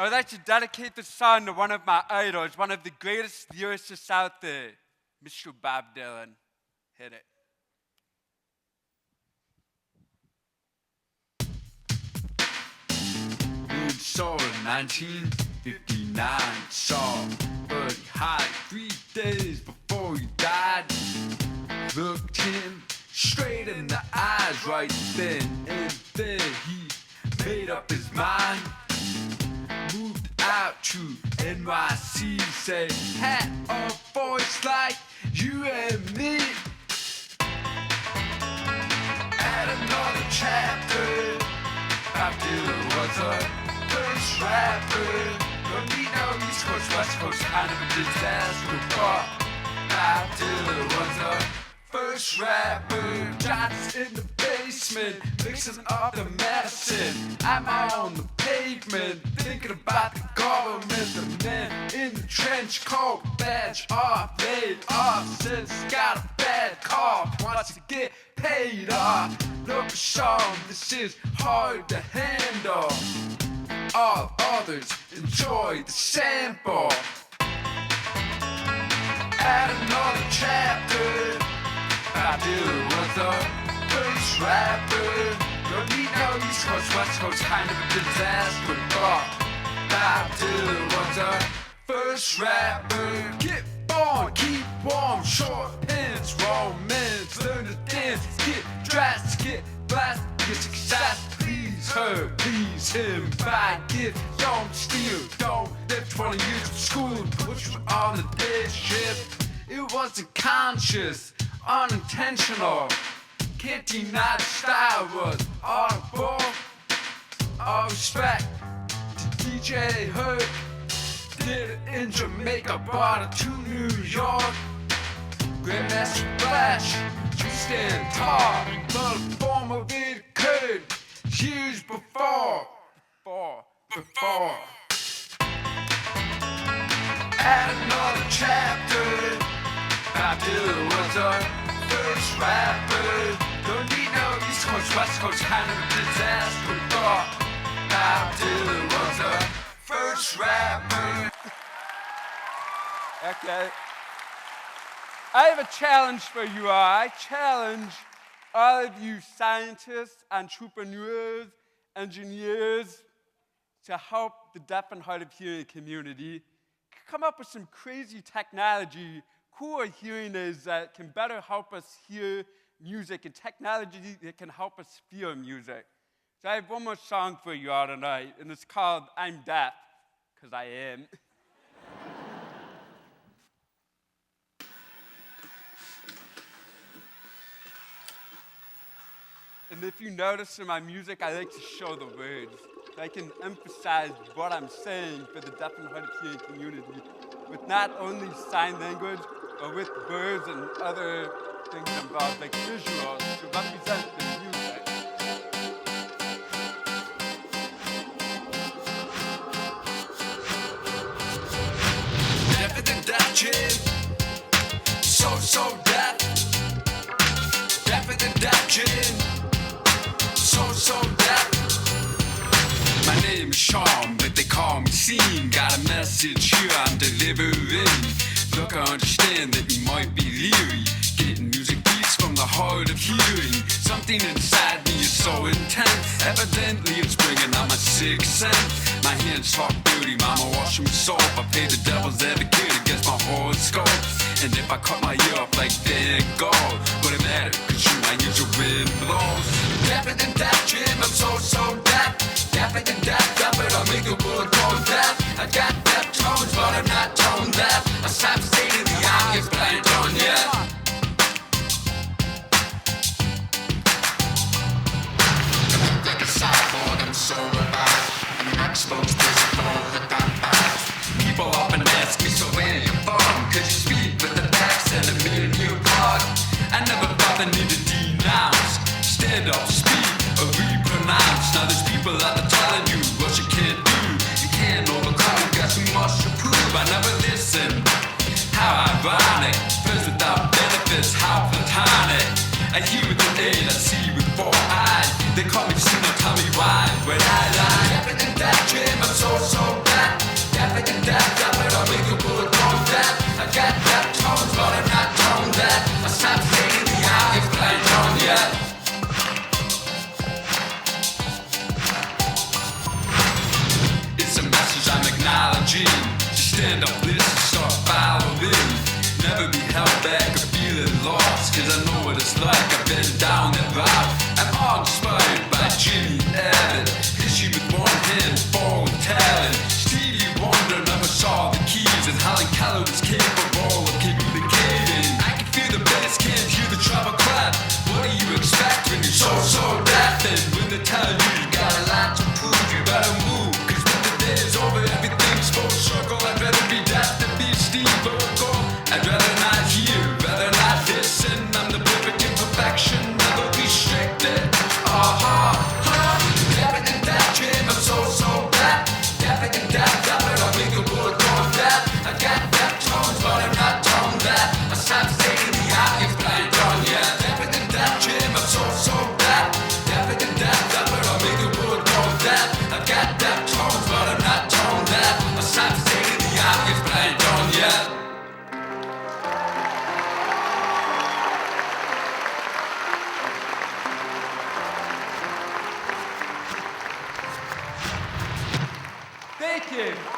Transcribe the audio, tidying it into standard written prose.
I would like to dedicate this song to one of my idols, one of the greatest lyricists out there, Mr. Bob Dylan. Hit it. Saw in 1959, saw Buddy Holly 3 days before he died. Looked him straight in the eyes right then and there. He made up his mind. Moved out to NYC, said, had a voice like you and me. Add another chapter. Bob Dylan was a first rapper. Don't need no East Coast, West Coast, kind of a disaster. But Bob Dylan was a first rapper. John's in the basement, mixing up the medicine. I'm on the pavement, thinking about the government. The man in the trench coat, badge off, laid off. Says he's got a bad cough, wants to get paid off. Look, Sean, this is hard to handle. All others enjoy the sample. Add another chapter. Bob Dylan was the first rapper. Don't need no East Coast, West Coast, kind of a disaster. But Bob Dylan was the first rapper. Get born, keep warm, short pants, romance, learn to dance, get dressed, get blessed, get success. Please her, please him, buy gift, don't steal, don't live 20 years of school, put you on the day shift. It wasn't conscious, unintentional. Can't deny the style was audible. All respect to DJ Herc. Did it in Jamaica, brought it to New York. Grandmaster Flash, you stand tall. But a form of it occurred years before. Add another chapter. Bob Dylan was the first rapper. Don't need no East Coast, West Coast, kind of a disaster. But Bob Dylan was the first rapper. Okay. I have a challenge for you all. I challenge all of you scientists, entrepreneurs, engineers to help the deaf and hard of hearing community come up with some crazy technology, cool hearing aids that can better help us hear music and technology that can help us feel music. So I have one more song for you all tonight, and it's called I'm Deaf, because I am. And if you notice in my music, I like to show the words. So I can emphasize what I'm saying for the deaf and hard of hearing community with not only sign language, but with words and other things involved, like visuals, to represent the music. Deaf and deaf kid, so deaf. Deaf and deaf kid. So deaf. My name is Sean, but they call me Scene. Got a message here I'm delivering. Look, I understand that you might be leery. Getting music beats from the hard of hearing. Something inside me is so intense. Evidently it's bringing out my sixth sense. My hands talk dirty, mama wash them with soap. I play the devil's advocate against my horoscope. And if I cut my ear off like Van Gogh, would it matter? Cause you might use your wind blows. Deafer than deaf, Jim, I'm so deaf. Deafer than deaf, but I'll make the world go deaf. I got deaf tones, but I'm not tone deaf. I stopped stating the obvious, but I ain't done yet. Like a cyborg, I'm so revived. I'm not supposed to explore the dark eyes. People often ask me, so where you from? Could you speak with an accent and me and you apart? I never thought I needed denounce. Stand up, speak, or repronounce. move, you better move. Cause when the day is over, everything's full circle. I'd rather be deaf than be Steve Urkel. I'd rather not hear, rather not listen. I'm the perfect imperfection, never restricted. Deaf and deaf, Jim, I'm so bad. Deaf and deaf, but I'll make the world go deaf. I got deaf tones, but I'm not tone deaf. I stopped stating the obvious, but I ain't done yet. Deaf and deaf, Jim, I'm so bad. Deaf and deaf, but I'll make the world go deaf. I got deaf tones, but I'm not tone deaf. I stopped stating the obvious, but I ain't done yet. Thank you.